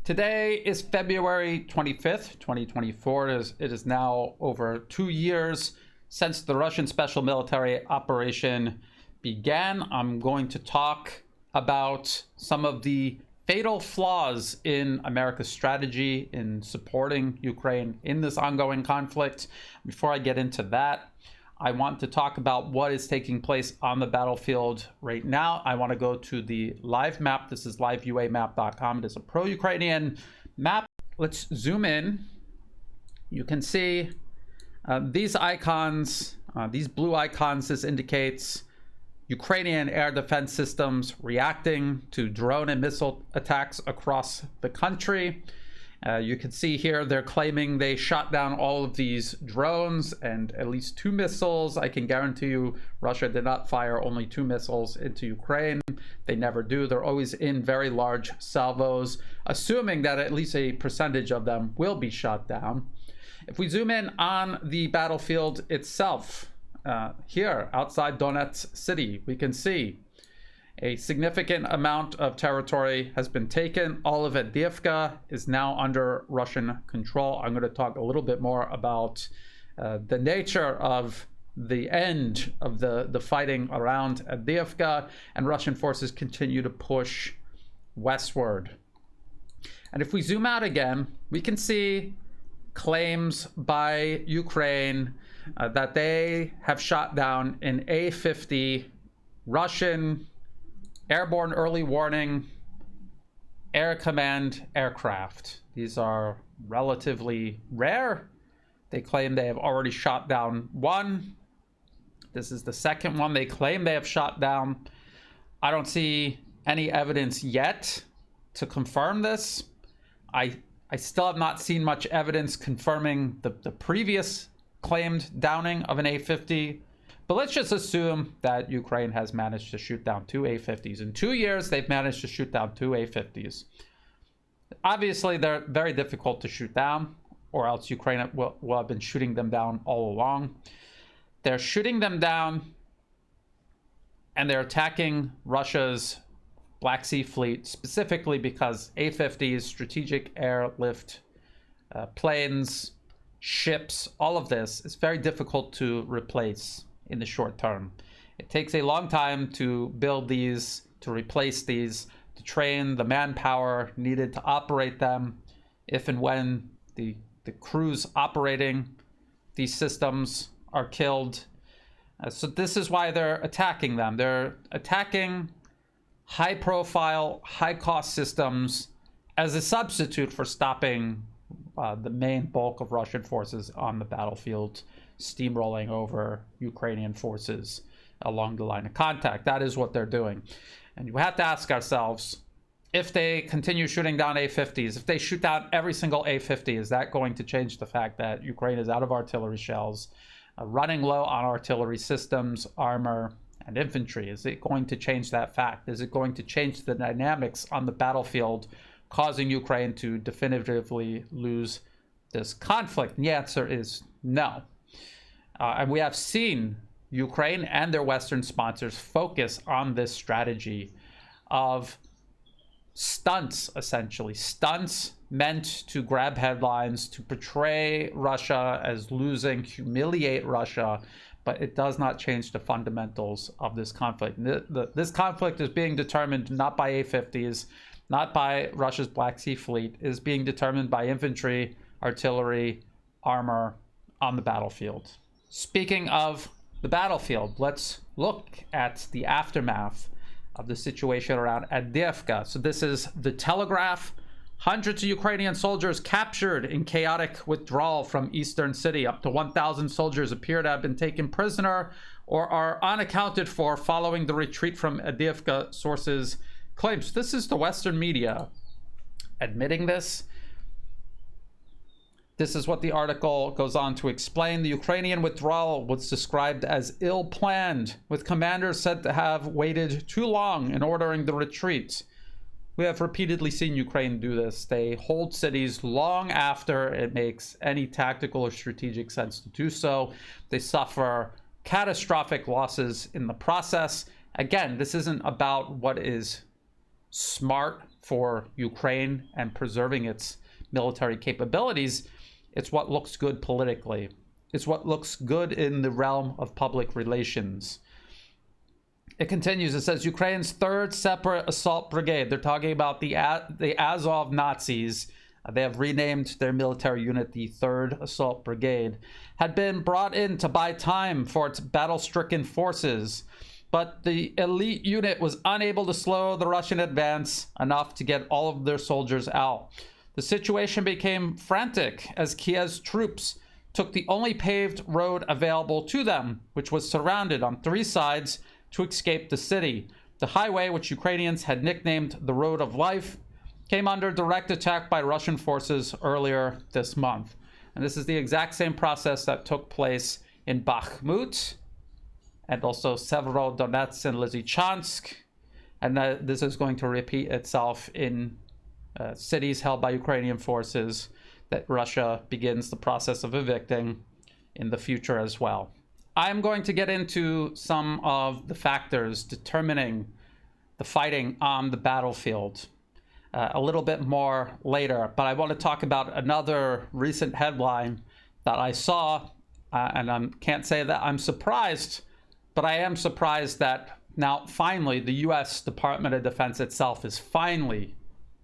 Today is February 25th, 2024. It is now over 2 years since the Russian special military operation began. I'm going to talk about some of the fatal flaws in America's strategy in supporting Ukraine in this ongoing conflict. Before I get into that, I want to talk about what is taking place on the battlefield right now. I want to go to the live map. This is liveuamap.com. It is a pro-Ukrainian map. Let's zoom in. You can see these icons, these blue icons. This indicates Ukrainian air defense systems reacting to drone and missile attacks across the country. You can see here they're claiming they shot down all of these drones and at least 2 missiles. I can guarantee you Russia did not fire only 2 missiles into Ukraine. They never do. They're always in very large salvos, assuming that at least a percentage of them will be shot down. If we zoom in on the battlefield itself, here outside Donetsk city, we can see a significant amount of territory has been taken. All of Avdeevka is now under Russian control. I'm going to talk a little bit more about the nature of the end of the fighting around Avdeevka, and Russian forces continue to push westward. And if we zoom out again, we can see claims by Ukraine that they have shot down an A-50 Russian airborne early warning air command aircraft. These are relatively rare. They claim they have already shot down one. This is the second one they claim they have shot down. I don't see any evidence yet to confirm this. I still have not seen much evidence confirming the previous claimed downing of an A-50. But let's just assume that Ukraine has managed to shoot down 2 A-50s. In 2 years, they've managed to shoot down 2 A-50s. Obviously, they're very difficult to shoot down, or else Ukraine will have been shooting them down all along. They're shooting them down, and they're attacking Russia's Black Sea fleet, specifically because A-50s, strategic airlift planes, ships, all of this is very difficult to replace in the short term. It takes a long time to build these, to replace these, to train the manpower needed to operate them. If and when the crews operating these systems are killed. So this is why they're attacking them. They're attacking high profile, high cost systems as a substitute for stopping the main bulk of Russian forces on the battlefield steamrolling over Ukrainian forces along the line of contact. That is what they're doing. And we have to ask ourselves, if they continue shooting down A-50s, if they shoot down every single A-50, is that going to change the fact that Ukraine is out of artillery shells, running low on artillery systems, armor, and infantry? Is it going to change that fact? Is it going to change the dynamics on the battlefield, causing Ukraine to definitively lose this conflict? And the answer is no. And we have seen Ukraine and their Western sponsors focus on this strategy of stunts, essentially. Stunts meant to grab headlines, to portray Russia as losing, humiliate Russia, but it does not change the fundamentals of this conflict. This conflict is being determined not by A-50s, not by Russia's Black Sea fleet. It is being determined by infantry, artillery, armor on the battlefield. Speaking of the battlefield, let's look at the aftermath of the situation around Avdeevka. So this is the Telegraph. Hundreds of Ukrainian soldiers captured in chaotic withdrawal from eastern city. Up to 1,000 soldiers appear to have been taken prisoner or are unaccounted for following the retreat from Avdeevka, sources claims. This is the Western media admitting this. This is what the article goes on to explain. The Ukrainian withdrawal was described as ill-planned, with commanders said to have waited too long in ordering the retreat. We have repeatedly seen Ukraine do this. They hold cities long after it makes any tactical or strategic sense to do so. They suffer catastrophic losses in the process. Again, this isn't about what is smart for Ukraine and preserving its military capabilities, it's what looks good politically. It's what looks good in the realm of public relations. It continues, it says, Ukraine's third separate assault brigade, they're talking about the Azov Nazis, they have renamed their military unit the 3rd Assault Brigade, had been brought in to buy time for its battle-stricken forces. But the elite unit was unable to slow the Russian advance enough to get all of their soldiers out. The situation became frantic as Kiev's troops took the only paved road available to them, which was surrounded on 3 sides to escape the city. The highway, which Ukrainians had nicknamed the Road of Life, came under direct attack by Russian forces earlier this month. And this is the exact same process that took place in Bakhmut and also Severodonetsk and Lysychansk. And this is going to repeat itself in cities held by Ukrainian forces that Russia begins the process of evicting in the future as well. I'm going to get into some of the factors determining the fighting on the battlefield a little bit more later, but I want to talk about another recent headline that I saw, and I can't say that I'm surprised, but I am surprised that now finally the U.S. Department of Defense itself is finally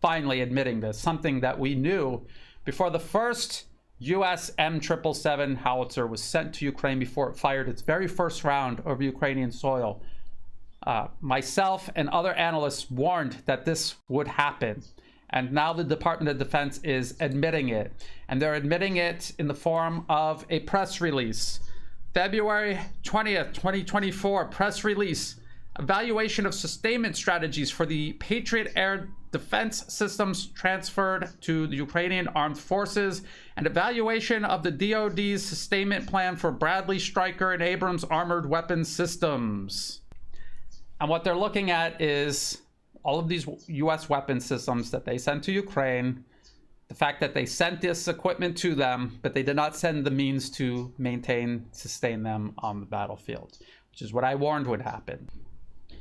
admitting this, something that we knew before the first U.S. M777 howitzer was sent to Ukraine, before it fired its very first round over Ukrainian soil. Myself and other analysts warned that this would happen. And now the Department of Defense is admitting it. And they're admitting it in the form of a press release. February 20th, 2024, press release. Evaluation of sustainment strategies for the Patriot air defense systems transferred to the Ukrainian armed forces, and evaluation of the DoD's sustainment plan for Bradley, Stryker, and Abrams armored weapons systems. And what they're looking at is all of these U.S. weapon systems that they sent to Ukraine, the fact that they sent this equipment to them, but they did not send the means to sustain them on the battlefield, which is what I warned would happen.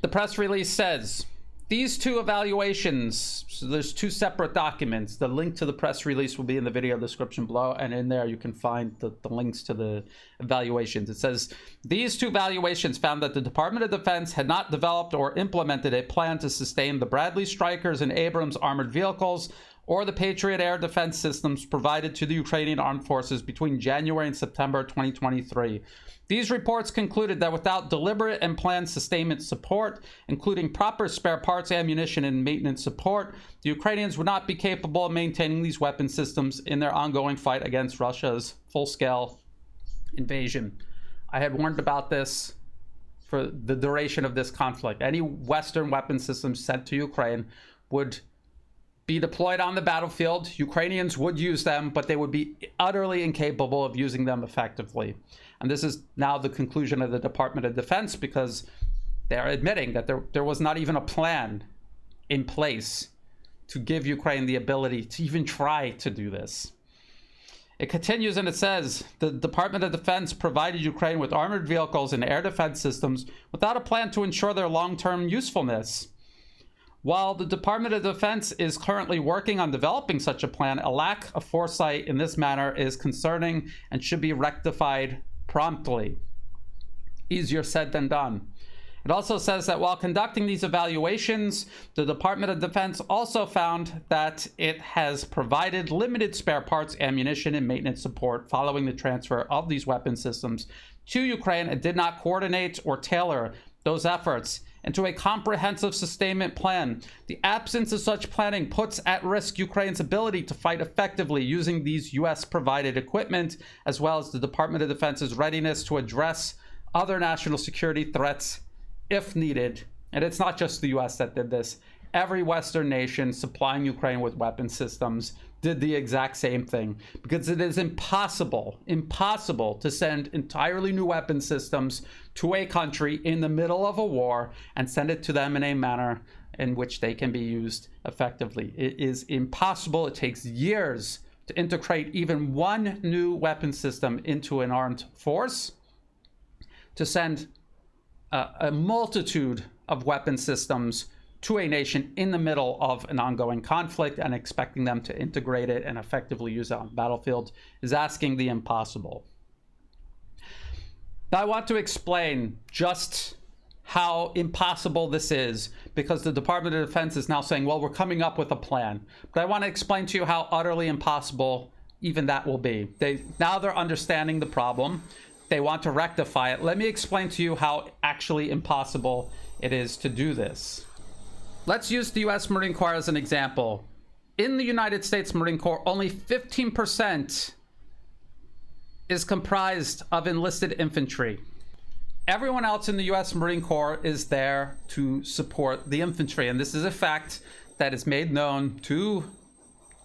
The press release says, these 2 evaluations, so there's 2 separate documents. The link to the press release will be in the video description below, and in there you can find the links to the evaluations. It says, these 2 evaluations found that the Department of Defense had not developed or implemented a plan to sustain the Bradley Strykers and Abrams armored vehicles or the Patriot air defense systems provided to the Ukrainian armed forces between January and September 2023. These reports concluded that without deliberate and planned sustainment support, including proper spare parts, ammunition, and maintenance support, the Ukrainians would not be capable of maintaining these weapon systems in their ongoing fight against Russia's full-scale invasion. I had warned about this for the duration of this conflict. Any Western weapon systems sent to Ukraine would be deployed on the battlefield. Ukrainians would use them, but they would be utterly incapable of using them effectively. And this is now the conclusion of the Department of Defense, because they're admitting that there was not even a plan in place to give Ukraine the ability to even try to do this. It continues and it says, the Department of Defense provided Ukraine with armored vehicles and air defense systems without a plan to ensure their long-term usefulness. While the Department of Defense is currently working on developing such a plan, a lack of foresight in this manner is concerning and should be rectified promptly. Easier said than done. It also says that while conducting these evaluations, the Department of Defense also found that it has provided limited spare parts, ammunition, and maintenance support following the transfer of these weapon systems to Ukraine, and did not coordinate or tailor those efforts into a comprehensive sustainment plan. The absence of such planning puts at risk Ukraine's ability to fight effectively using these U.S.-provided equipment, as well as the Department of Defense's readiness to address other national security threats if needed. And it's not just the U.S. that did this. Every Western nation supplying Ukraine with weapon systems did the exact same thing, because it is impossible to send entirely new weapon systems to a country in the middle of a war and send it to them in a manner in which they can be used effectively. It is impossible. It takes years to integrate even one new weapon system into an armed force. To send a multitude of weapon systems to a nation in the middle of an ongoing conflict and expecting them to integrate it and effectively use it on the battlefield is asking the impossible. Now, I want to explain just how impossible this is, because the Department of Defense is now saying, well, we're coming up with a plan. But I want to explain to you how utterly impossible even that will be. Now they're understanding the problem. They want to rectify it. Let me explain to you how actually impossible it is to do this. Let's use the US Marine Corps as an example. In the United States Marine Corps, only 15% is comprised of enlisted infantry. Everyone else in the US Marine Corps is there to support the infantry. And this is a fact that is made known to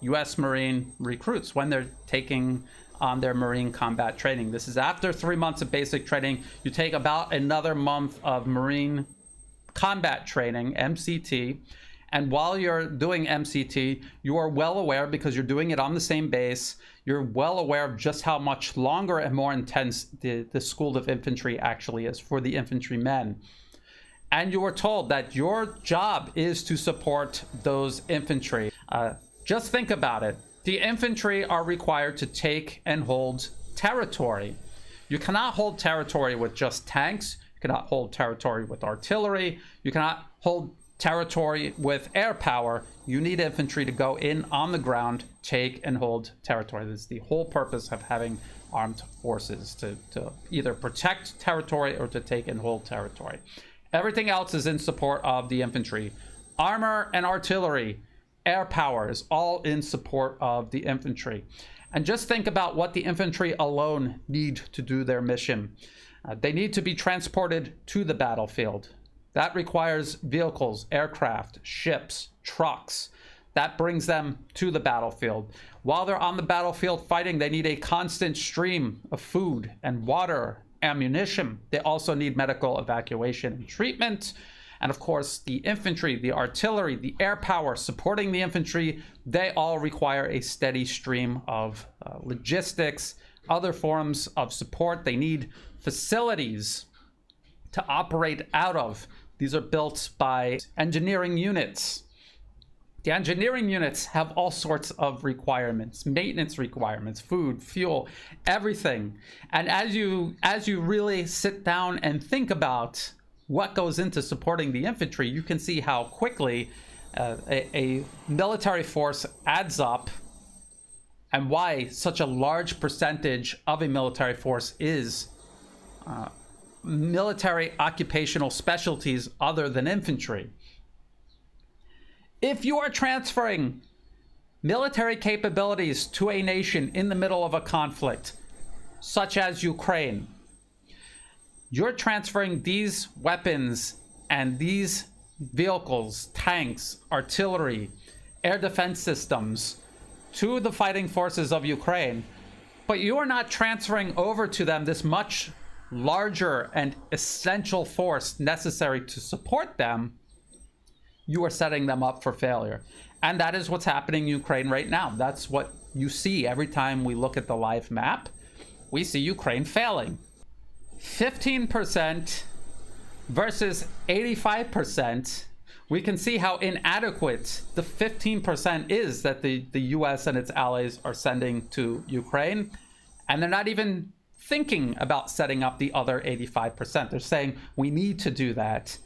US Marine recruits when they're taking on their Marine combat training. This is after 3 months of basic training. You take about another month of Marine combat training, MCT. And while you're doing MCT, you are well aware, because you're doing it on the same base, you're well aware of just how much longer and more intense the School of Infantry actually is for the infantrymen. And you were told that your job is to support those infantry. Just think about it. The infantry are required to take and hold territory. You cannot hold territory with just tanks. You cannot hold territory with artillery. You cannot hold territory with air power. You need infantry to go in on the ground, take and hold territory. This is the whole purpose of having armed forces, to either protect territory or to take and hold territory. Everything else is in support of the infantry. Armor and artillery, air power is all in support of the infantry. And just think about what the infantry alone need to do their mission. They need to be transported to the battlefield. That requires vehicles, aircraft, ships, trucks. That brings them to the battlefield. While they're on the battlefield fighting, they need a constant stream of food and water, ammunition. They also need medical evacuation and treatment. And of course, the infantry, the artillery, the air power supporting the infantry, they all require a steady stream of logistics, other forms of support. They need facilities to operate out of. These are built by engineering units. The engineering units have all sorts of requirements, maintenance requirements, food, fuel, everything. And as you really sit down and think about what goes into supporting the infantry, you can see how quickly a military force adds up, and why such a large percentage of a military force is military occupational specialties other than infantry. If you are transferring military capabilities to a nation in the middle of a conflict, such as Ukraine, you're transferring these weapons and these vehicles, tanks, artillery, air defense systems to the fighting forces of Ukraine, but you are not transferring over to them this much larger and essential force necessary to support them. You are setting them up for failure. And that is what's happening in Ukraine right now. That's what you see every time we look at the live map. We see Ukraine failing. 15% versus 85%. We can see how inadequate the 15% is that the US and its allies are sending to Ukraine. And they're not even thinking about setting up the other 85%. They're saying, we need to do that.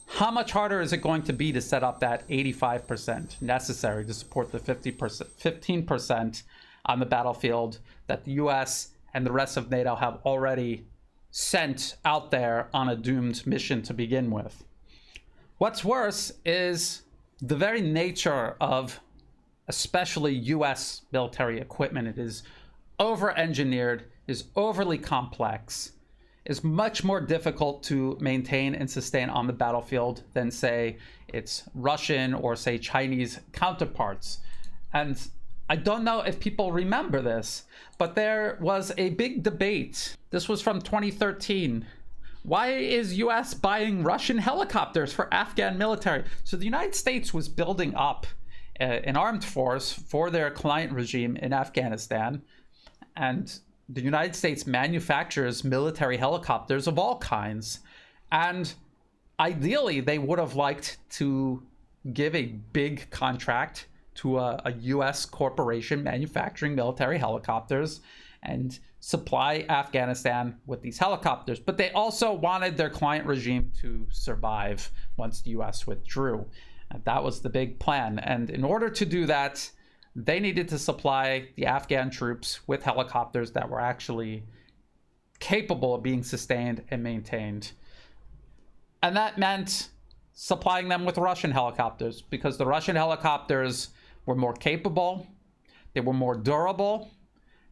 How much harder is it going to be to set up that 85% necessary to support the 15% on the battlefield that the US and the rest of NATO have already sent out there on a doomed mission to begin with? What's worse is the very nature of especially US military equipment. It is over-engineered, is overly complex, is much more difficult to maintain and sustain on the battlefield than, say, its Russian or, say, Chinese counterparts. And I don't know if people remember this, but there was a big debate. This was from 2013. Why is US buying Russian helicopters for Afghan military? So the United States was building up an armed force for their client regime in Afghanistan. And the United States manufactures military helicopters of all kinds. And ideally, they would have liked to give a big contract to a US corporation manufacturing military helicopters and supply Afghanistan with these helicopters. But they also wanted their client regime to survive once the US withdrew. And that was the big plan. And in order to do that, they needed to supply the Afghan troops with helicopters that were actually capable of being sustained and maintained. And that meant supplying them with Russian helicopters, because the Russian helicopters were more capable, they were more durable.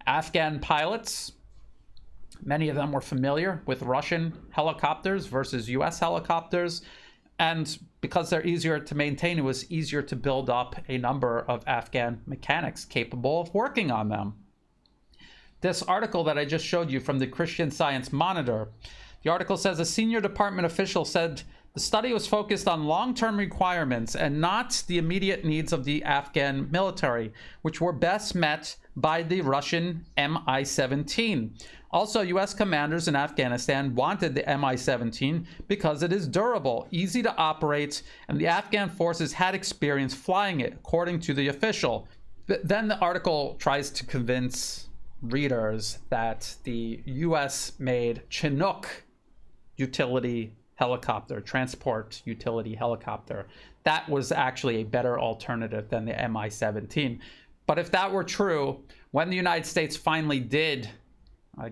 Afghan pilots, many of them were familiar with Russian helicopters versus US helicopters. And because they're easier to maintain, it was easier to build up a number of Afghan mechanics capable of working on them. This article that I just showed you from the Christian Science Monitor, the article says a senior department official said the study was focused on long-term requirements and not the immediate needs of the Afghan military, which were best met by the Russian Mi-17. Also, U.S. commanders in Afghanistan wanted the Mi-17 because it is durable, easy to operate, and the Afghan forces had experience flying it, according to the official. Then the article tries to convince readers that the U.S.-made Chinook utility helicopter, transport utility helicopter, that was actually a better alternative than the Mi-17. But if that were true, when the United States finally did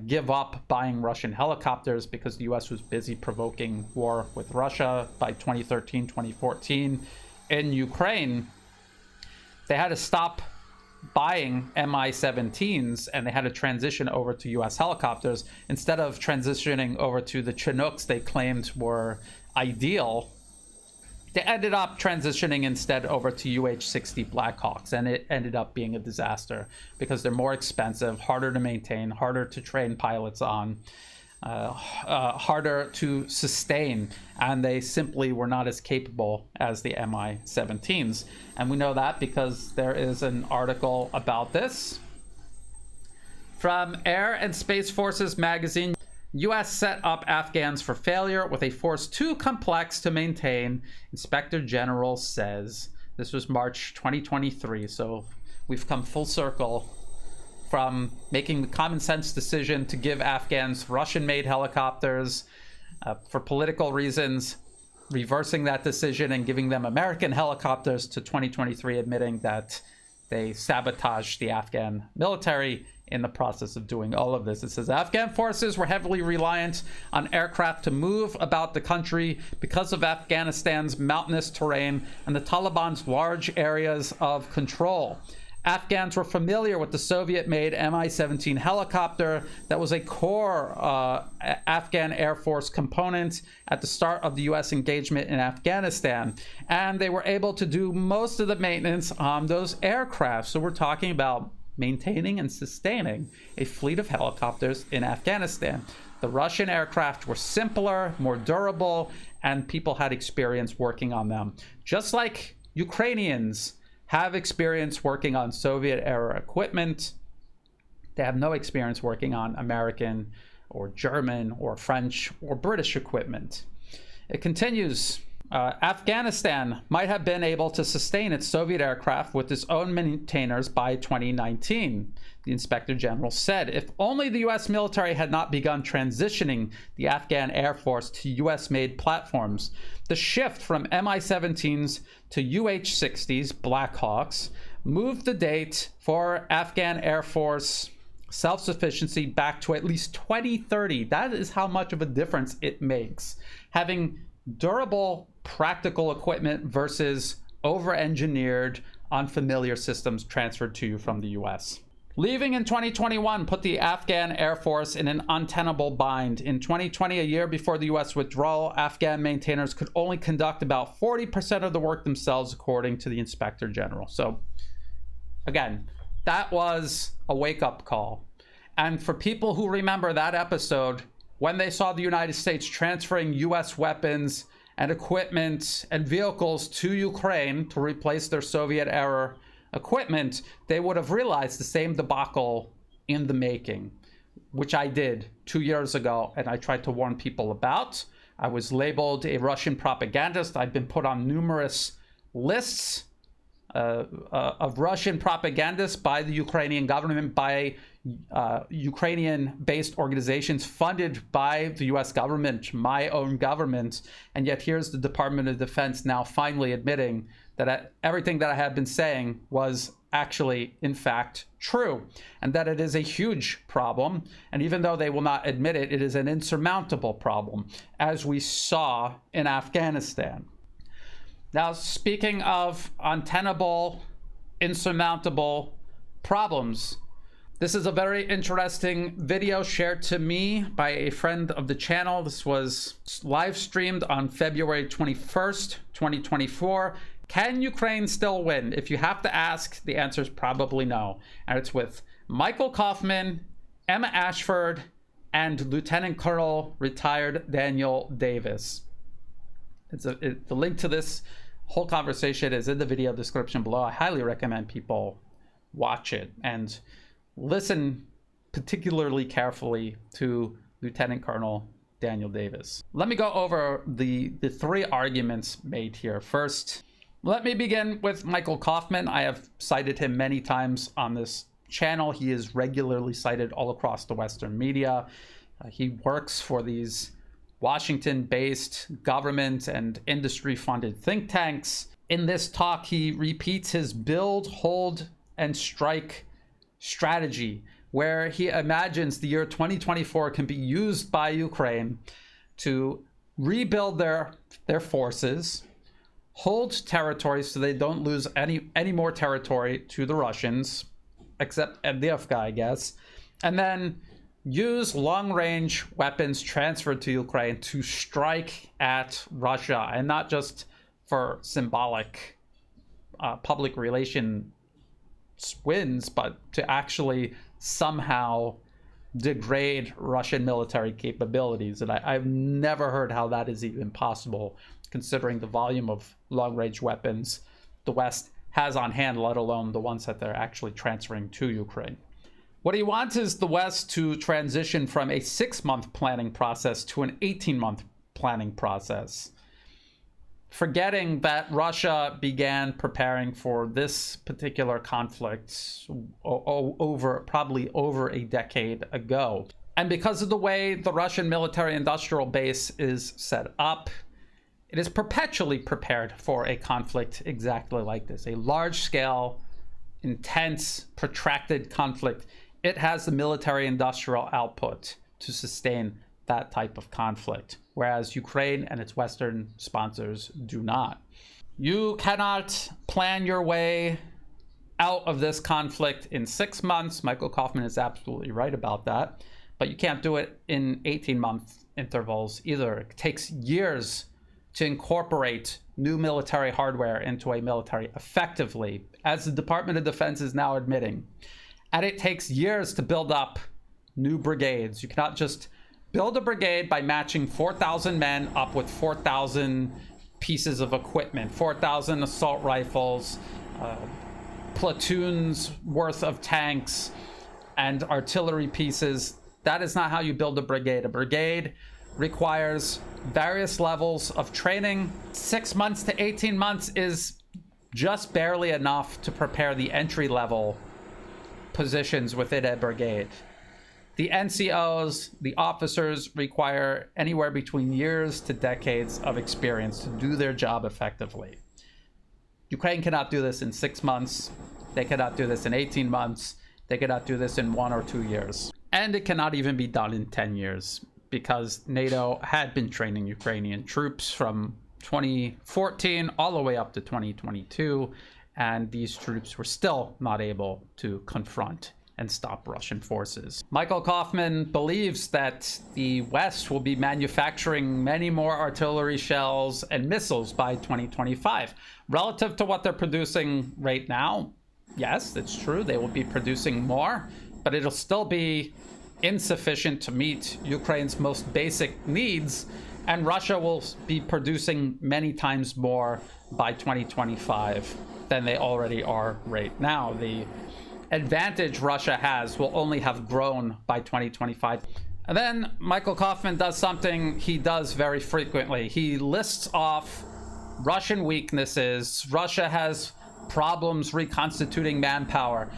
give up buying Russian helicopters because the US was busy provoking war with Russia by 2013, 2014 in Ukraine, they had to stop buying Mi-17s and they had to transition over to US helicopters instead of transitioning over to the Chinooks they claimed were ideal. They ended up transitioning instead over to UH-60 Blackhawks, and it ended up being a disaster because they're more expensive, harder to maintain, harder to train pilots on, harder to sustain, and they simply were not as capable as the Mi-17s. And we know that because there is an article about this from Air and Space Forces magazine. U.S. set up Afghans for failure with a force too complex to maintain, Inspector General says. This was March 2023, so we've come full circle from making the common sense decision to give Afghans Russian-made helicopters for political reasons, reversing that decision and giving them American helicopters, to 2023 admitting that they sabotaged the Afghan military in the process of doing all of this. It says Afghan forces were heavily reliant on aircraft to move about the country because of Afghanistan's mountainous terrain and the Taliban's large areas of control. Afghans were familiar with the Soviet-made Mi-17 helicopter that was a core Afghan Air Force component at the start of the U.S. engagement in Afghanistan, and they were able to do most of the maintenance on those aircraft. So we're talking about maintaining and sustaining a fleet of helicopters in Afghanistan. The Russian aircraft were simpler, more durable, and people had experience working on them. Just like Ukrainians have experience working on Soviet-era equipment, they have no experience working on American or German or French or British equipment. It continues. Afghanistan might have been able to sustain its Soviet aircraft with its own maintainers by 2019, the Inspector General said, if only the U.S. military had not begun transitioning the Afghan Air Force to U.S.-made platforms. The shift from Mi-17s to UH-60s, Blackhawks, moved the date for Afghan Air Force self-sufficiency back to at least 2030. That is how much of a difference it makes. Having durable, practical equipment versus over-engineered, unfamiliar systems transferred to you from the US. Leaving in 2021 put the Afghan Air Force in an untenable bind. In 2020, a year before the US withdrawal, Afghan maintainers could only conduct about 40% of the work themselves, according to the Inspector General. So, again, that was a wake-up call. And for people who remember that episode, when they saw the United States transferring US weapons and equipment and vehicles to Ukraine to replace their Soviet-era equipment, they would have realized the same debacle in the making, which I did 2 years ago, and I tried to warn people about. I was labeled a Russian propagandist. I've been put on numerous lists of Russian propagandists by the Ukrainian government, by Ukrainian-based organizations funded by the US government, my own government. And yet here's the Department of Defense now finally admitting that everything that I had been saying was actually, in fact, true, and that it is a huge problem. And even though they will not admit it, it is an insurmountable problem, as we saw in Afghanistan. Now, speaking of untenable, insurmountable problems, this is a very interesting video shared to me by a friend of the channel. This was live streamed on February 21st, 2024. Can Ukraine still win? If you have to ask, the answer is probably no. And it's with Michael Kaufman, Emma Ashford, and Lieutenant Colonel retired Daniel Davis. The link to this whole conversation is in the video description below. I highly recommend people watch it and listen particularly carefully to Lieutenant Colonel Daniel Davis. Let me go over the three arguments made here. First, let me begin with Michael Kaufman. I have cited him many times on this channel. He is regularly cited all across the Western media. He works for these Washington-based government and industry-funded think tanks. In this talk, he repeats his build, hold, and strike strategy, where he imagines the year 2024 can be used by Ukraine to rebuild their forces, hold territory so they don't lose any more territory to the Russians, except Avdeevka, I guess, and then use long-range weapons transferred to Ukraine to strike at Russia, and not just for symbolic public relations wins, but to actually somehow degrade Russian military capabilities. And I've never heard how that is even possible, considering the volume of long-range weapons the West has on hand, let alone the ones that they're actually transferring to Ukraine. What he wants is the West to transition from a 6-month planning process to an 18-month planning process, forgetting that Russia began preparing for this particular conflict probably over a decade ago. And because of the way the Russian military-industrial base is set up, it is perpetually prepared for a conflict exactly like this, a large-scale, intense, protracted conflict. It has the military-industrial output to sustain that type of conflict, whereas Ukraine and its Western sponsors do not. You cannot plan your way out of this conflict in 6 months. Michael Kaufman is absolutely right about that, but you can't do it in 18-month intervals either. It takes years to incorporate new military hardware into a military effectively, as the Department of Defense is now admitting. And it takes years to build up new brigades. You cannot just build a brigade by matching 4,000 men up with 4,000 pieces of equipment, 4,000 assault rifles, platoons worth of tanks, and artillery pieces. That is not how you build a brigade. A brigade requires various levels of training. 6 months to 18 months is just barely enough to prepare the entry-level positions within a brigade. The NCOs, the officers, require anywhere between years to decades of experience to do their job effectively. Ukraine cannot do this in 6 months. They cannot do this in 18 months. They cannot do this in 1 or 2 years. And it cannot even be done in 10 years, because NATO had been training Ukrainian troops from 2014 all the way up to 2022. And these troops were still not able to confront and stop Russian forces. Michael Kaufman believes that the West will be manufacturing many more artillery shells and missiles by 2025. Relative to what they're producing right now, yes, it's true, they will be producing more, but it'll still be insufficient to meet Ukraine's most basic needs, and Russia will be producing many times more by 2025 than they already are right now. The advantage Russia has will only have grown by 2025. And then Michael Kaufman does something he does very frequently. He lists off Russian weaknesses. Russia has problems reconstituting manpower.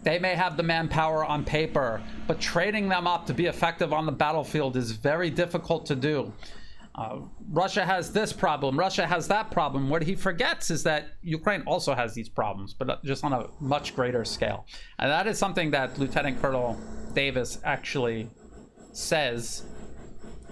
They may have the manpower on paper, but training them up to be effective on the battlefield is very difficult to do. Russia has this problem. Russia has that problem. What he forgets is that Ukraine also has these problems, but just on a much greater scale. And that is something that Lieutenant Colonel Davis actually says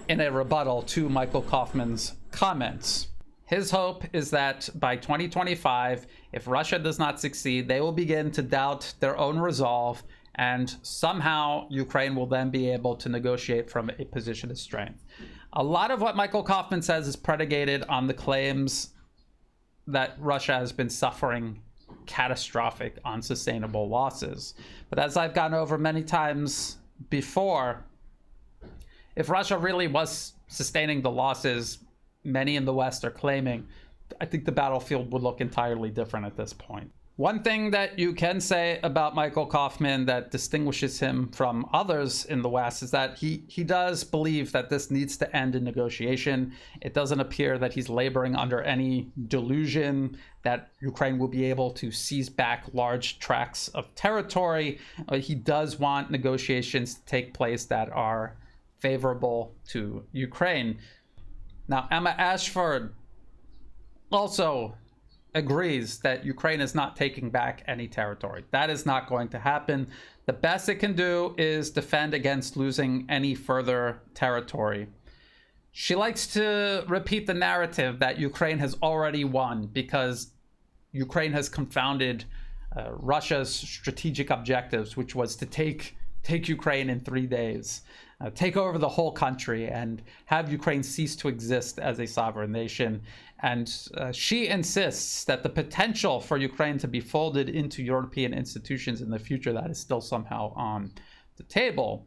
in a rebuttal to Michael Kaufman's comments. His hope is that by 2025, if Russia does not succeed, they will begin to doubt their own resolve, and somehow Ukraine will then be able to negotiate from a position of strength. A lot of what Michael Kaufman says is predicated on the claims that Russia has been suffering catastrophic, unsustainable losses. But as I've gone over many times before, if Russia really was sustaining the losses many in the West are claiming, I think the battlefield would look entirely different at this point. One thing that you can say about Michael Kaufman that distinguishes him from others in the West is that he does believe that this needs to end in negotiation. It doesn't appear that he's laboring under any delusion that Ukraine will be able to seize back large tracts of territory. He does want negotiations to take place that are favorable to Ukraine. Now, Emma Ashford also agrees that Ukraine is not taking back any territory. That is not going to happen. The best it can do is defend against losing any further territory. She likes to repeat the narrative that Ukraine has already won because Ukraine has confounded Russia's strategic objectives, which was to take Ukraine in 3 days. Take over the whole country and have Ukraine cease to exist as a sovereign nation. And she insists that the potential for Ukraine to be folded into European institutions in the future, that is still somehow on the table.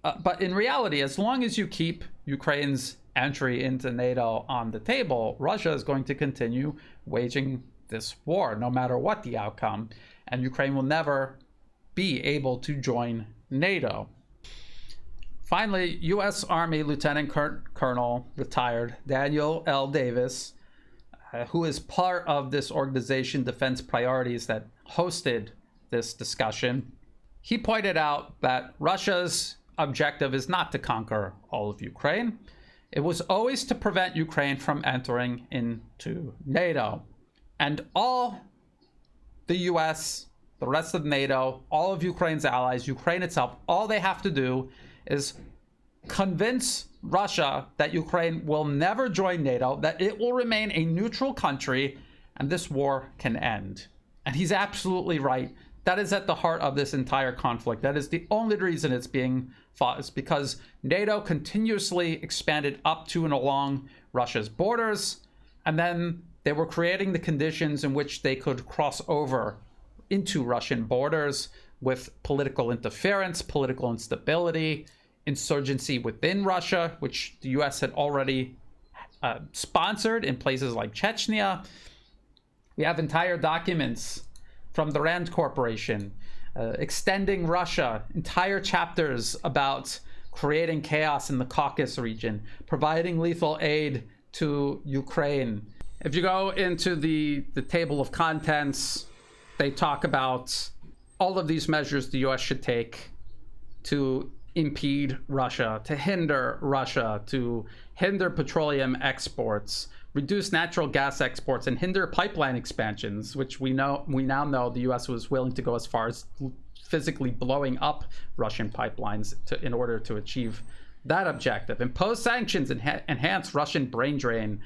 But in reality, as long as you keep Ukraine's entry into NATO on the table, Russia is going to continue waging this war, no matter what the outcome. And Ukraine will never be able to join NATO. Finally, U.S. Army Lieutenant Colonel, retired, Daniel L. Davis, who is part of this organization, Defense Priorities, that hosted this discussion, he pointed out that Russia's objective is not to conquer all of Ukraine. It was always to prevent Ukraine from entering into NATO. And all the U.S., the rest of NATO, all of Ukraine's allies, Ukraine itself, all they have to do is convince Russia that Ukraine will never join NATO, that it will remain a neutral country, and this war can end. And he's absolutely right. That is at the heart of this entire conflict. That is the only reason it's being fought, is because NATO continuously expanded up to and along Russia's borders, and then they were creating the conditions in which they could cross over into Russian borders with political interference, political instability, insurgency within Russia, which the US had already sponsored in places like Chechnya. We have entire documents from the Rand Corporation extending Russia, entire chapters about creating chaos in the Caucasus region, providing lethal aid to Ukraine. If you go into the table of contents, they talk about all of these measures the US should take to impede Russia, to hinder Russia, to hinder petroleum exports, reduce natural gas exports, and hinder pipeline expansions, which we now know the US was willing to go as far as physically blowing up Russian pipelines in order to achieve that objective. Impose sanctions, enhance Russian brain drain,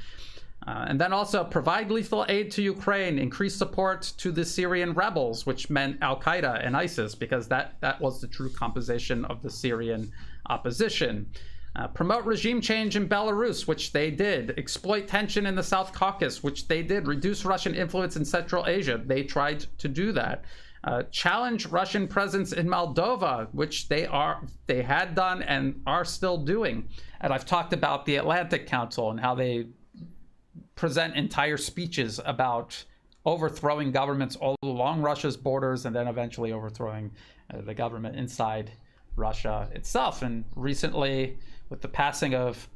and then also provide lethal aid to Ukraine, increase support to the Syrian rebels, which meant Al-Qaeda and ISIS, because that was the true composition of the Syrian opposition. Promote regime change in Belarus, which they did. Exploit tension in the South Caucasus, which they did. Reduce Russian influence in Central Asia. They tried to do that. Challenge Russian presence in Moldova, which they had done and are still doing. And I've talked about the Atlantic Council and how they present entire speeches about overthrowing governments all along Russia's borders and then eventually overthrowing the government inside Russia itself. And recently, with the passing of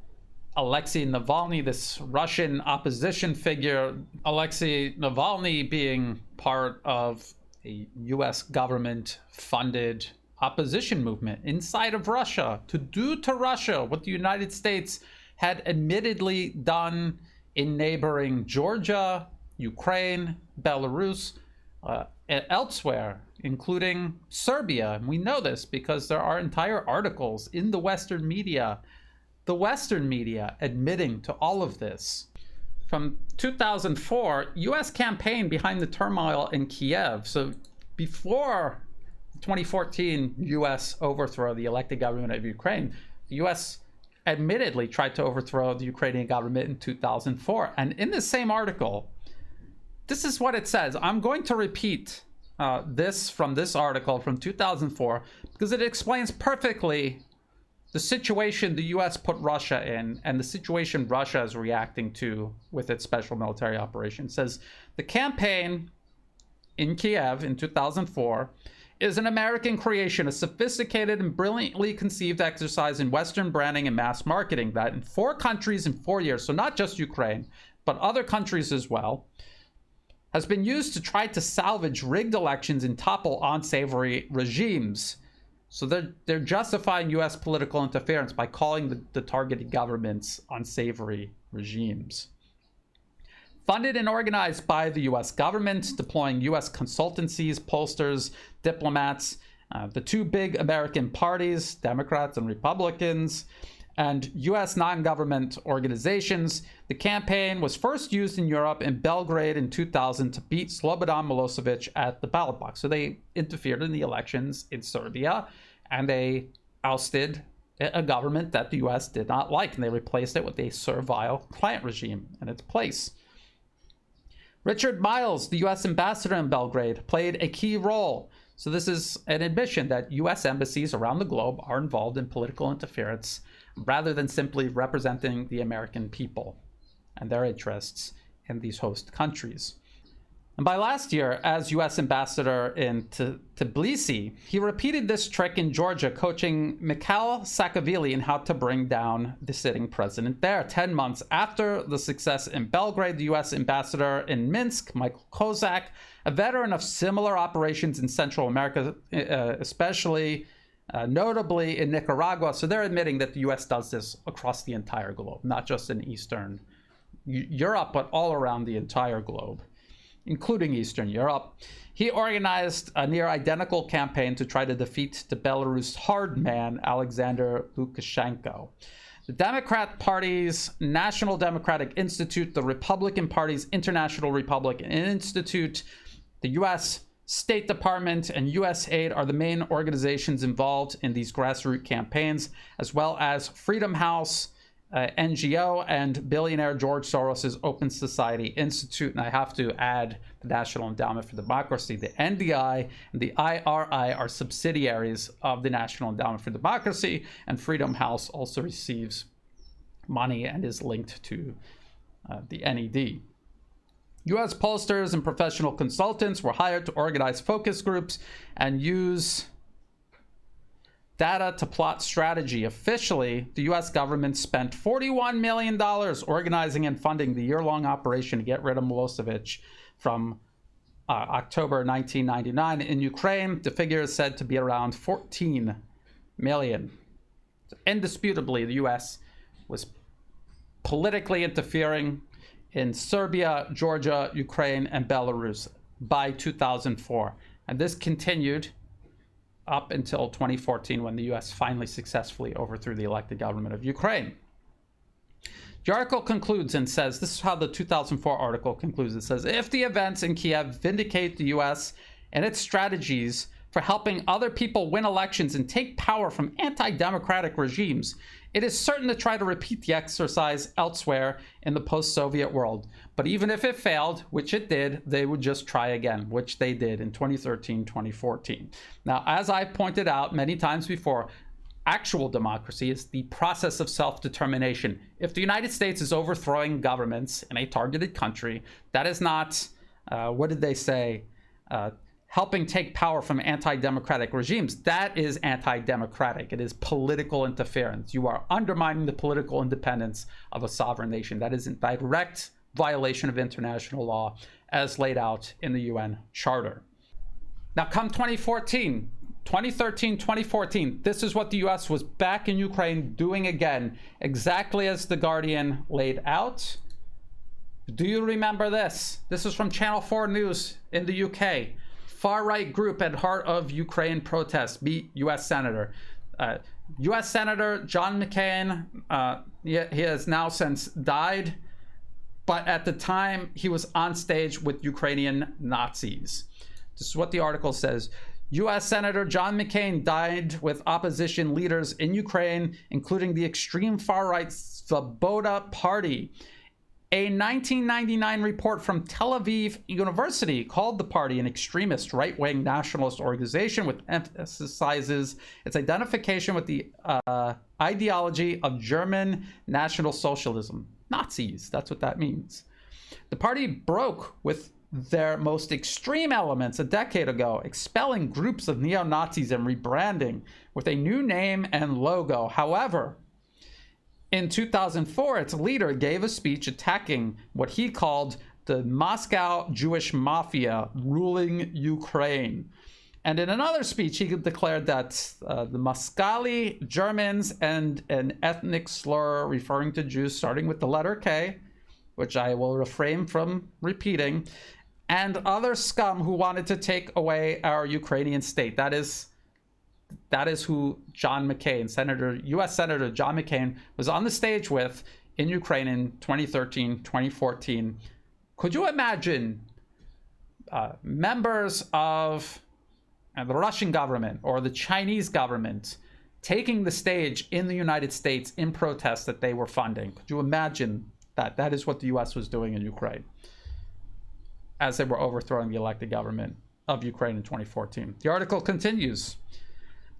Alexei Navalny, this Russian opposition figure, Alexei Navalny being part of a US government-funded opposition movement inside of Russia to do to Russia what the United States had admittedly done in neighboring Georgia, Ukraine, Belarus, and elsewhere, including Serbia. And we know this because there are entire articles in the Western media admitting to all of this. From 2004, US campaign behind the turmoil in Kiev. So before 2014 US overthrow the elected government of Ukraine, the US admittedly tried to overthrow the Ukrainian government in 2004. And in the same article, this is what it says. I'm going to repeat this from this article from 2004 because it explains perfectly the situation the US put Russia in and the situation Russia is reacting to with its special military operation. It says, the campaign in Kiev in 2004 is an American creation, a sophisticated and brilliantly conceived exercise in Western branding and mass marketing that in 4 countries in 4 years, so not just Ukraine, but other countries as well, has been used to try to salvage rigged elections and topple unsavory regimes. So they're justifying US political interference by calling the targeted governments unsavory regimes. Funded and organized by the US government, deploying US consultancies, pollsters, diplomats, the 2 big American parties, Democrats and Republicans, and US non-government organizations. The campaign was first used in Europe in Belgrade in 2000 to beat Slobodan Milosevic at the ballot box. So they interfered in the elections in Serbia, and they ousted a government that the US did not like, and they replaced it with a servile client regime in its place. Richard Miles, the US ambassador in Belgrade, played a key role. So this is an admission that US embassies around the globe are involved in political interference rather than simply representing the American people and their interests in these host countries. And by last year, as US ambassador in Tbilisi, he repeated this trick in Georgia, coaching Mikhail Saakashvili in how to bring down the sitting president there. 10 months after the success in Belgrade, the US ambassador in Minsk, Michael Kozak, a veteran of similar operations in Central America, especially notably in Nicaragua. So they're admitting that the US does this across the entire globe, not just in Eastern Europe, but all around the entire globe, including Eastern Europe. He organized a near identical campaign to try to defeat the Belarus hard man, Alexander Lukashenko. The Democrat Party's National Democratic Institute, the Republican Party's International Republican Institute, the US State Department, and USAID are the main organizations involved in these grassroots campaigns, as well as Freedom House, NGO, and billionaire George Soros's Open Society Institute. And I have to add the National Endowment for Democracy. The NDI and the IRI are subsidiaries of the National Endowment for Democracy, and Freedom House also receives money and is linked to the NED. US pollsters and professional consultants were hired to organize focus groups and use data to plot strategy. Officially, the US government spent $41 million organizing and funding the year-long operation to get rid of Milosevic from October 1999. In Ukraine, the figure is said to be around 14 million. Indisputably, the US was politically interfering in Serbia, Georgia, Ukraine, and Belarus by 2004. And this continued up until 2014, when the US finally successfully overthrew the elected government of Ukraine. The article concludes and says, this is how the 2004 article concludes. It says, if the events in Kiev vindicate the US and its strategies for helping other people win elections and take power from anti-democratic regimes, it is certain to try to repeat the exercise elsewhere in the post-Soviet world. But even if it failed, which it did, they would just try again, which they did in 2013, 2014. Now, as I've pointed out many times before, actual democracy is the process of self-determination. If the United States is overthrowing governments in a targeted country, that is not, what did they say? helping take power from anti-democratic regimes. That is anti-democratic. It is political interference. You are undermining the political independence of a sovereign nation. That is in direct violation of international law as laid out in the UN Charter. Now come 2013, 2013, 2014, this is what the US was back in Ukraine doing again, exactly as The Guardian laid out. Do you remember this? This is from Channel 4 News in the UK. Far-right group at heart of Ukraine protests meet US Senator. US Senator John McCain, he has now since died, but at the time he was on stage with Ukrainian Nazis. This is what the article says. US Senator John McCain died with opposition leaders in Ukraine, including the extreme far-right Svoboda Party. A 1999 report from Tel Aviv University called the party an extremist right-wing nationalist organization, which emphasizes its identification with the ideology of German National Socialism. Nazis, that's what that means. The party broke with their most extreme elements a decade ago, expelling groups of neo-Nazis and rebranding with a new name and logo. However, in 2004, its leader gave a speech attacking what he called the Moscow Jewish Mafia ruling Ukraine. And in another speech, he declared that the Muscali Germans and an ethnic slur referring to Jews starting with the letter K, which I will refrain from repeating, and other scum who wanted to take away our Ukrainian state. That is who John McCain, U.S. Senator John McCain, was on the stage with in Ukraine in 2013, 2014. Could you imagine members of the Russian government or the Chinese government taking the stage in the United States in protest that they were funding? Could you imagine that? That is what the U.S. was doing in Ukraine as they were overthrowing the elected government of Ukraine in 2014. The article continues.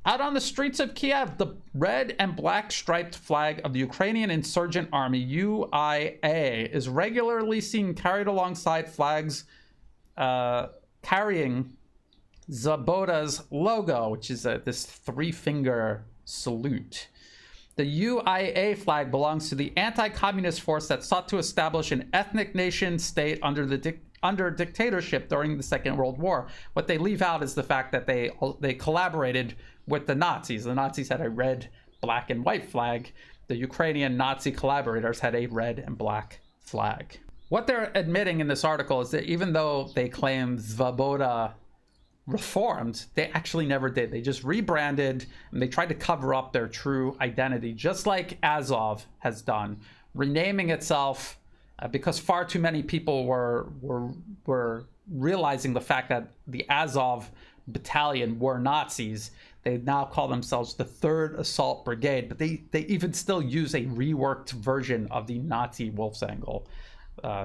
Out on the streets of Kiev, the red and black striped flag of the Ukrainian Insurgent Army, UIA, is regularly seen carried alongside flags carrying Svoboda's logo, which is this three-finger salute. The UIA flag belongs to the anti-communist force that sought to establish an ethnic nation state under dictatorship during the Second World War. What they leave out is the fact that they collaborated with the Nazis. The Nazis had a red, black, and white flag. The Ukrainian Nazi collaborators had a red and black flag. What they're admitting in this article is that even though they claim Svoboda reformed, they actually never did. They just rebranded and they tried to cover up their true identity, just like Azov has done, renaming itself because far too many people were realizing the fact that the Azov battalion were Nazis. They now call themselves the 3rd Assault Brigade, but they even still use a reworked version of the Nazi Wolfsangel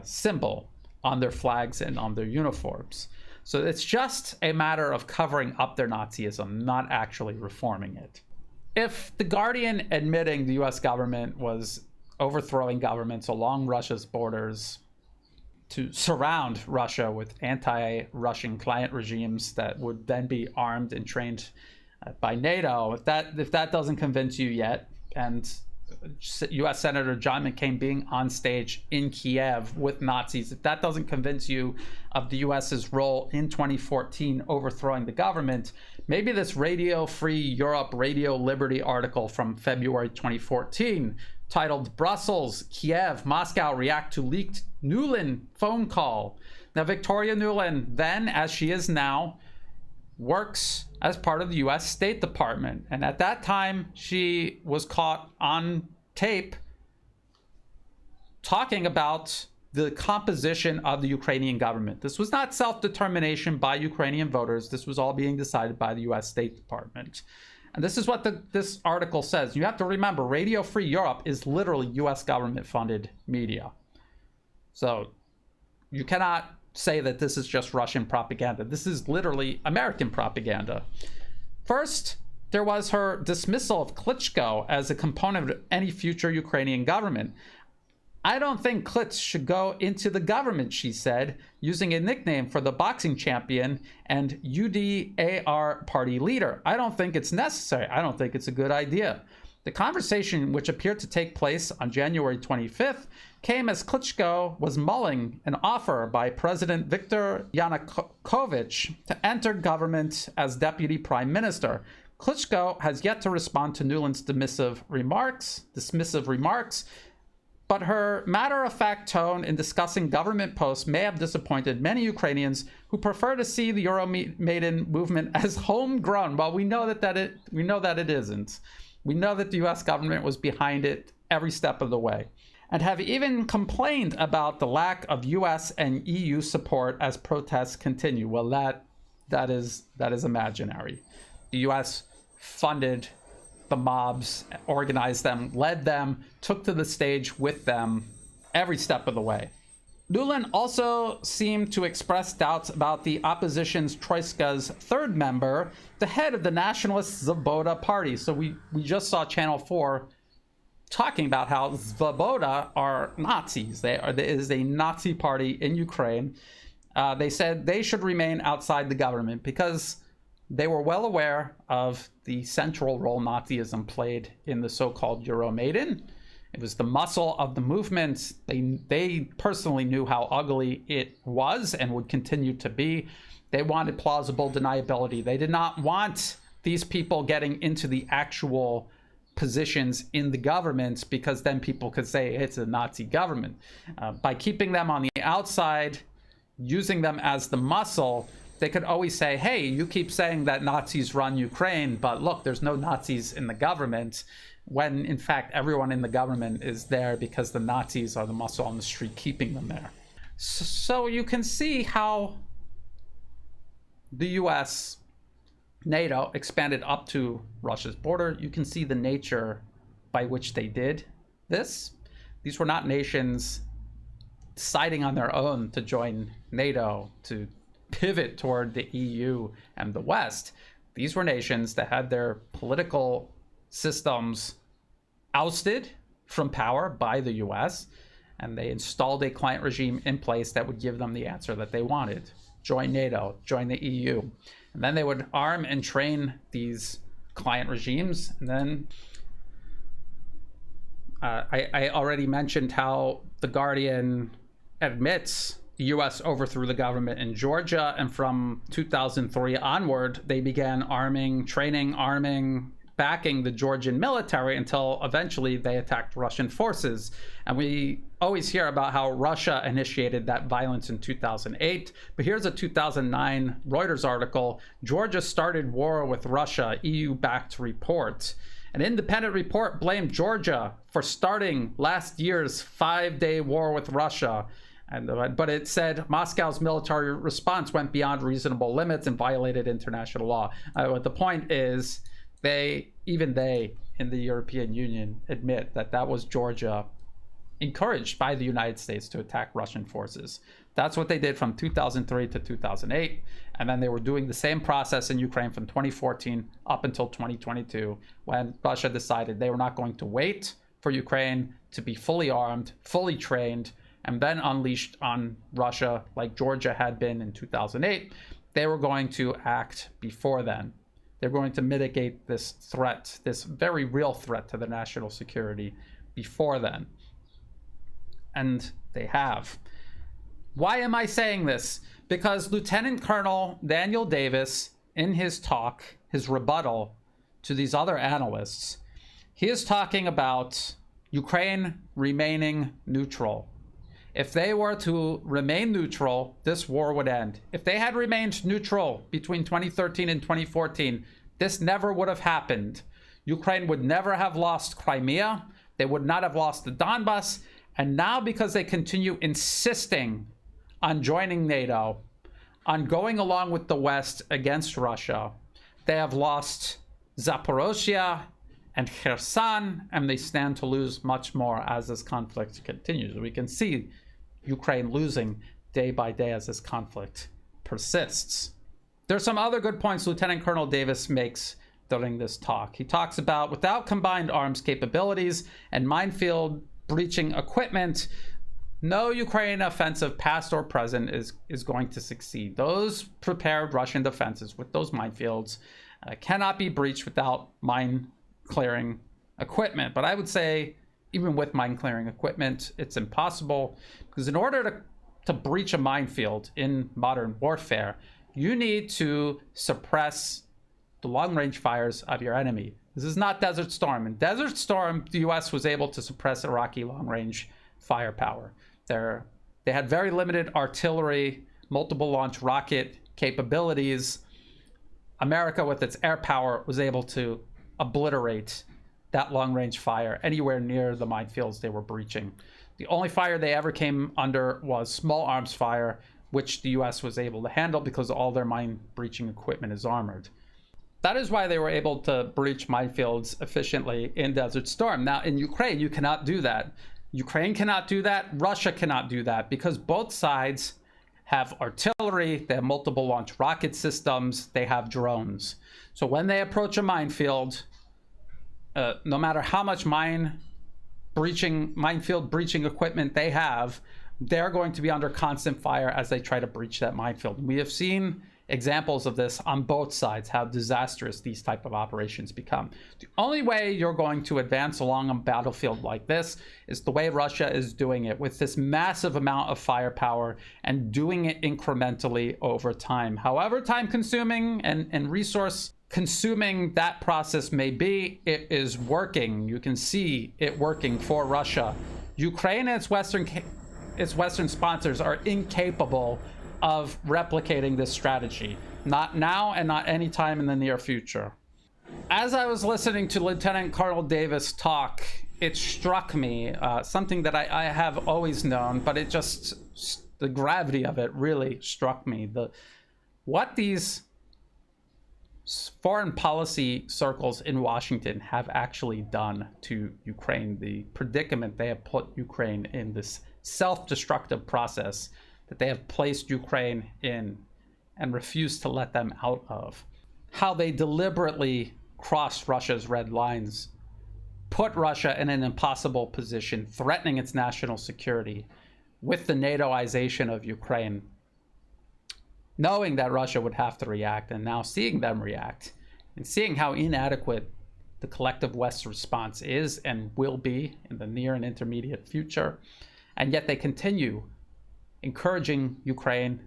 symbol on their flags and on their uniforms. So it's just a matter of covering up their Nazism, not actually reforming it. If The Guardian admitting the US government was overthrowing governments along Russia's borders to surround Russia with anti-Russian client regimes that would then be armed and trained by NATO, if that doesn't convince you yet, and U.S. Senator John McCain being on stage in Kiev with Nazis, if that doesn't convince you of the U.S.'s role in 2014 overthrowing the government, maybe this Radio Free Europe, Radio Liberty article from February 2014 titled Brussels, Kiev, Moscow react to leaked Nuland phone call. Now, Victoria Nuland, then, as she is now, works as part of the U.S. State Department. And at that time, she was caught on tape talking about the composition of the Ukrainian government. This was not self-determination by Ukrainian voters. This was all being decided by the U.S. State Department. And this is what this article says. You have to remember, Radio Free Europe is literally U.S. government-funded media. So you cannot say that this is just Russian propaganda. This is literally American propaganda. First, there was her dismissal of Klitschko as a component of any future Ukrainian government. I don't think Klitsch should go into the government, she said, using a nickname for the boxing champion and UDAR party leader. I don't think it's necessary. I don't think it's a good idea. The conversation, which appeared to take place on January 25th, came as Klitschko was mulling an offer by President Viktor Yanukovych to enter government as deputy prime minister. Klitschko has yet to respond to Nuland's dismissive remarks, but her matter-of-fact tone in discussing government posts may have disappointed many Ukrainians who prefer to see the Euromaidan movement as homegrown. Well, we know that it isn't. We know that the U.S. government was behind it every step of the way, and have even complained about the lack of U.S. and EU support as protests continue. Well, that is imaginary. The U.S. funded the mobs, organized them, led them, took to the stage with them every step of the way. Nuland also seemed to express doubts about the opposition's Troika's third member, the head of the nationalist Svoboda party. So we just saw Channel 4 talking about how Svoboda are Nazis. There is a Nazi party in Ukraine. They said they should remain outside the government because they were well aware of the central role Nazism played in the so-called Euromaidan. It was the muscle of the movement. They personally knew how ugly it was and would continue to be. They wanted plausible deniability. They did not want these people getting into the actual positions in the government because then people could say it's a Nazi government. By keeping them on the outside, using them as the muscle, they could always say, hey, you keep saying that Nazis run Ukraine, but look, there's no Nazis in the government, when in fact everyone in the government is there because the Nazis are the muscle on the street keeping them there. So you can see how the US, NATO, expanded up to Russia's border. You can see the nature by which they did this. These were not nations deciding on their own to join NATO, to pivot toward the EU and the West. These were nations that had their political systems ousted from power by the US, and they installed a client regime in place that would give them the answer that they wanted. Join NATO, join the EU. And then they would arm and train these client regimes. And then I already mentioned how The Guardian admits the U.S. overthrew the government in Georgia, and from 2003 onward, they began arming, backing the Georgian military until eventually they attacked Russian forces. And we always hear about how Russia initiated that violence in 2008. But here's a 2009 Reuters article. Georgia started war with Russia, EU-backed report. An independent report blamed Georgia for starting last year's 5-day war with Russia. But it said Moscow's military response went beyond reasonable limits and violated international law. But the point is, even they in the European Union admit that that was Georgia encouraged by the United States to attack Russian forces. That's what they did from 2003 to 2008. And then they were doing the same process in Ukraine from 2014 up until 2022, when Russia decided they were not going to wait for Ukraine to be fully armed, fully trained, and then unleashed on Russia like Georgia had been in 2008. They were going to act before then. They're going to mitigate this threat, this very real threat to their national security before then. And they have. Why am I saying this? Because Lieutenant Colonel Daniel Davis, in his talk, his rebuttal to these other analysts, he is talking about Ukraine remaining neutral. If they were to remain neutral, this war would end. If they had remained neutral between 2013 and 2014, this never would have happened. Ukraine would never have lost Crimea. They would not have lost the Donbass. And now, because they continue insisting on joining NATO, on going along with the West against Russia, they have lost Zaporozhye and Kherson, and they stand to lose much more as this conflict continues. We can see Ukraine losing day by day as this conflict persists. There's some other good points Lieutenant Colonel Davis makes during this talk. He talks about, without combined arms capabilities and minefield breaching equipment, no Ukrainian offensive, past or present, is going to succeed. Those prepared Russian defenses with those minefields cannot be breached without mine clearing equipment. But I would say even with mine clearing equipment, it's impossible, because in order to breach a minefield in modern warfare, you need to suppress the long-range fires of your enemy. This is not Desert Storm. In Desert Storm, the US was able to suppress Iraqi long-range firepower. They had very limited artillery, multiple launch rocket capabilities. America, with its air power, was able to obliterate that long-range fire anywhere near the minefields they were breaching. The only fire they ever came under was small arms fire, which the US was able to handle because all their mine breaching equipment is armored. That is why they were able to breach minefields efficiently in Desert Storm. Now, in Ukraine, you cannot do that. Ukraine cannot do that. Russia cannot do that, because both sides have artillery, they have multiple launch rocket systems, they have drones. So when they approach a minefield, no matter how much minefield breaching equipment they have, they're going to be under constant fire as they try to breach that minefield. We have seen examples of this on both sides, how disastrous these type of operations become. The only way you're going to advance along a battlefield like this is the way Russia is doing it, with this massive amount of firepower and doing it incrementally over time. However time consuming and resource consuming that process may be, it is working. You can see it working for Russia. Ukraine and its Western sponsors are incapable of replicating this strategy. Not now and not anytime in the near future. As I was listening to Lieutenant Colonel Davis talk, it struck me, something that I have always known, but it just, the gravity of it really struck me. What these foreign policy circles in Washington have actually done to Ukraine, the predicament they have put Ukraine in, this self-destructive process that they have placed Ukraine in and refused to let them out of. How they deliberately crossed Russia's red lines, put Russia in an impossible position, threatening its national security with the NATOization of Ukraine, knowing that Russia would have to react, and now seeing them react and seeing how inadequate the collective West's response is and will be in the near and intermediate future. And yet they continue encouraging Ukraine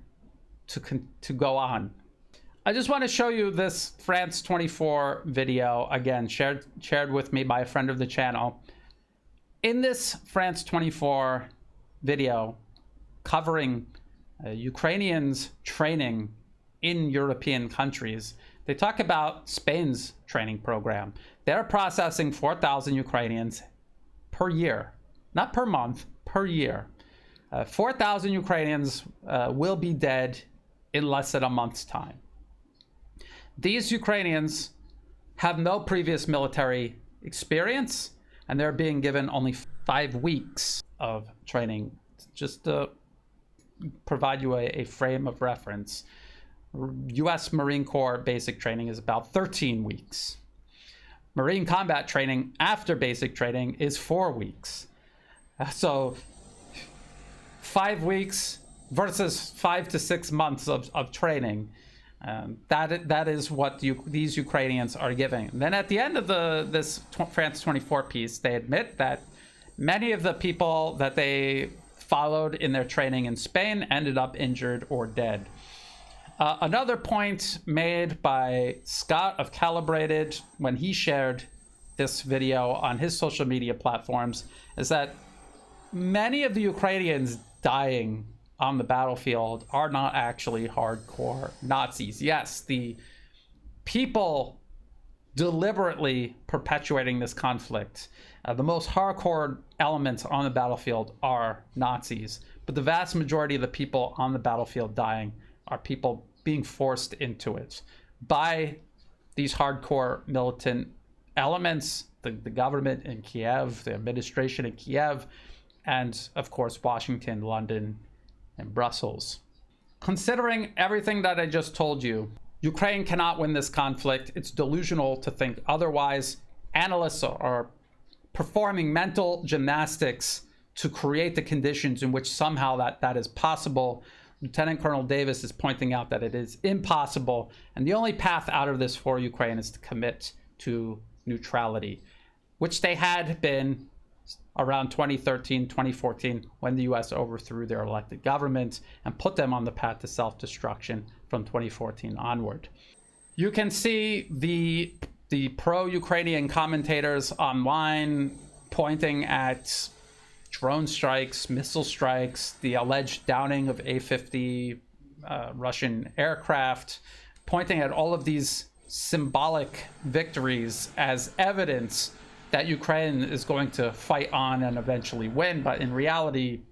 to go on. I just want to show you this France 24 video, again, shared with me by a friend of the channel. In this France 24 video covering Ukrainians training in European countries, they talk about Spain's training program. They're processing 4,000 Ukrainians per year, not per month, per year. 4,000 Ukrainians will be dead in less than a month's time. These Ukrainians have no previous military experience, and they're being given only 5 weeks of training. Just to provide you a frame of reference, US Marine Corps basic training is about 13 weeks. Marine combat training after basic training is 4 weeks. So 5 weeks versus 5 to 6 months of training. That is what these Ukrainians are giving. And then at the end of this France 24 piece, they admit that many of the people that they followed in their training in Spain ended up injured or dead. Another point made by Scott of Calibrated when he shared this video on his social media platforms is that many of the Ukrainians dying on the battlefield are not actually hardcore Nazis. Yes, the people deliberately perpetuating this conflict, the most hardcore elements on the battlefield are Nazis, but the vast majority of the people on the battlefield dying are people being forced into it by these hardcore militant elements, the government in Kiev, the administration in Kiev, and of course Washington, London, and Brussels. Considering everything that I just told you, Ukraine cannot win this conflict. It's delusional to think otherwise. Analysts are performing mental gymnastics to create the conditions in which somehow that is possible. Lieutenant Colonel Davis is pointing out that it is impossible, and the only path out of this for Ukraine is to commit to neutrality, which they had been around 2013, 2014, when the US overthrew their elected government and put them on the path to self-destruction from 2014 onward. You can see the pro-Ukrainian commentators online pointing at drone strikes, missile strikes, the alleged downing of A-50 Russian aircraft, pointing at all of these symbolic victories as evidence that Ukraine is going to fight on and eventually win. But in reality,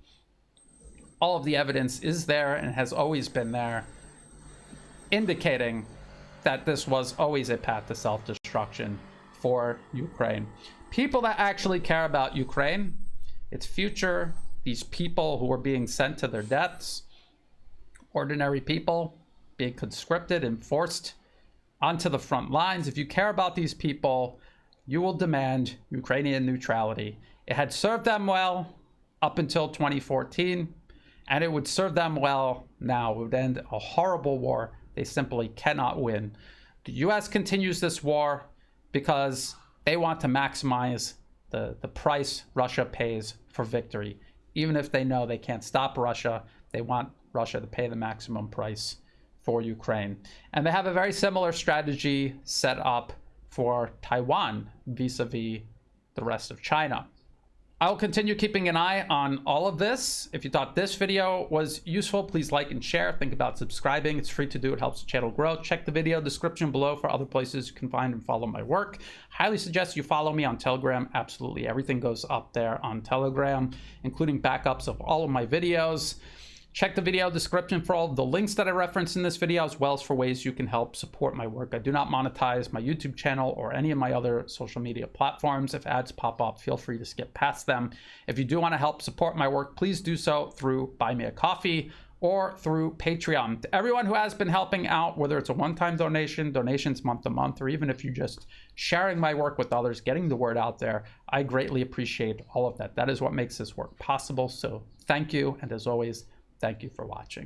all of the evidence is there and has always been there, indicating that this was always a path to self-destruction for Ukraine. People that actually care about Ukraine, its future, these people who are being sent to their deaths, ordinary people being conscripted and forced onto the front lines. If you care about these people, you will demand Ukrainian neutrality. It had served them well up until 2014, and it would serve them well now. It would end a horrible war they simply cannot win. The US continues this war because they want to maximize the price Russia pays for victory. Even if they know they can't stop Russia, they want Russia to pay the maximum price for Ukraine. And they have a very similar strategy set up for Taiwan vis-a-vis the rest of China. I will continue keeping an eye on all of this. If you thought this video was useful, please like and share. Think about subscribing. It's free to do. It helps the channel grow. Check the video description below for other places you can find and follow my work. Highly suggest you follow me on Telegram. Absolutely everything goes up there on Telegram, including backups of all of my videos. Check the video description for all of the links that I referenced in this video, as well as for ways you can help support my work. I do not monetize my YouTube channel or any of my other social media platforms. If ads pop up, feel free to skip past them. If you do want to help support my work, please do so through Buy Me a Coffee or through Patreon. To everyone who has been helping out, whether it's a one-time donation, donations month to month, or even if you're just sharing my work with others, getting the word out there, I greatly appreciate all of that. That is what makes this work possible. So thank you. And as always, thank you for watching.